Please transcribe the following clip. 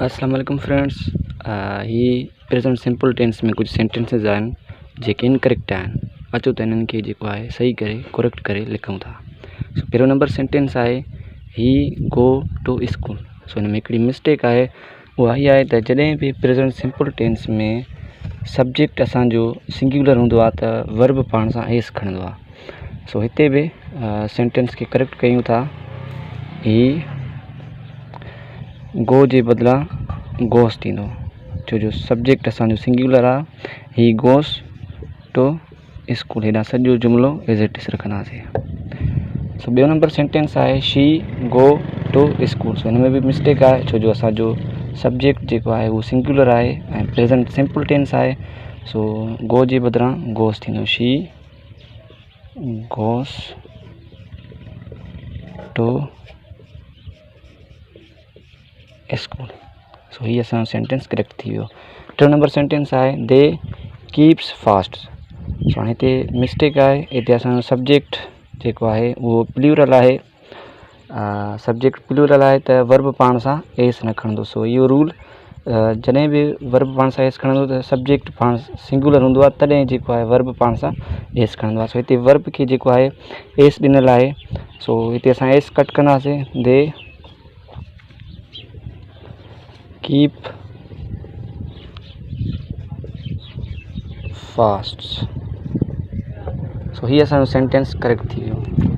अस्सलाम वालेकुम फ्रेंड्स। ही प्रेजेंट सिंपल टेंस में कुछ सेंटेंसेस आहिनि जेके इनकरेक्ट आहिनि। अचो त इन्हनि खे जेको आहे सही करे करेक्ट करे लिखूं था। पहिरियों नंबर सेंटेंस आहे ही गो टू स्कूल। सो हिन में हिकिड़ी मिस्टेक आहे, उहा हीअ आहे त जॾहिं बि प्रेजेंट सिंपल टेंस में सब्जेक्ट असांजो सिंगुलर हूंदो आहे त वर्ब पाण सां एस खणंदो आहे। सो हिते बि सेंटेंस खे करेक्ट कयूं था। ही गो जे बदिरां गोस थींदो, छो जो सब्जेक्ट असांजो सिंगुलर आहे। ही गोस टू स्कूल, हेॾां सॼो जुमिलो एज़ इट इज़ रखंदासीं। सो ॿियो नंबर सेंटेंस आहे शी गो टू स्कूल। सो हिन में बि मिस्टेक आहे, छो जो असांजो सब्जेक्ट जेको आहे उहो सिंगुलर आहे ऐं प्रेज़ेंट सिंपल टेंस आहे। सो गो जे बदिरां गोस थींदो, शी गोस टू स्कूल। सो हीअ असांजो सेंटेंस करेक्ट थी वियो। टियों नंबर सेंटेंस आहे दे कीप्स फास्ट। सो हाणे हिते मिस्टेक आहे, हिते असांजो सब्जेक्ट जेको आहे उहो प्लूरल आहे। सब्जेक्ट प्लूरल आहे त वर्ब पाण सां एस न खणंदो। सो इहो रूल, जॾहिं बि वर्ब पाण सां एस खणंदो त सब्जेक्ट पाण सिंगुलर हूंदो आहे, तॾहिं जेको आहे वर्ब पाण सां एस खणंदो आहे। सो हिते वर्ब खे जेको आहे एस ॾिनल आहे, सो हिते असां एस कट कंदासीं। They keep fast. सो हीअ असांजो सेंटेंस करेक्ट थी वियो।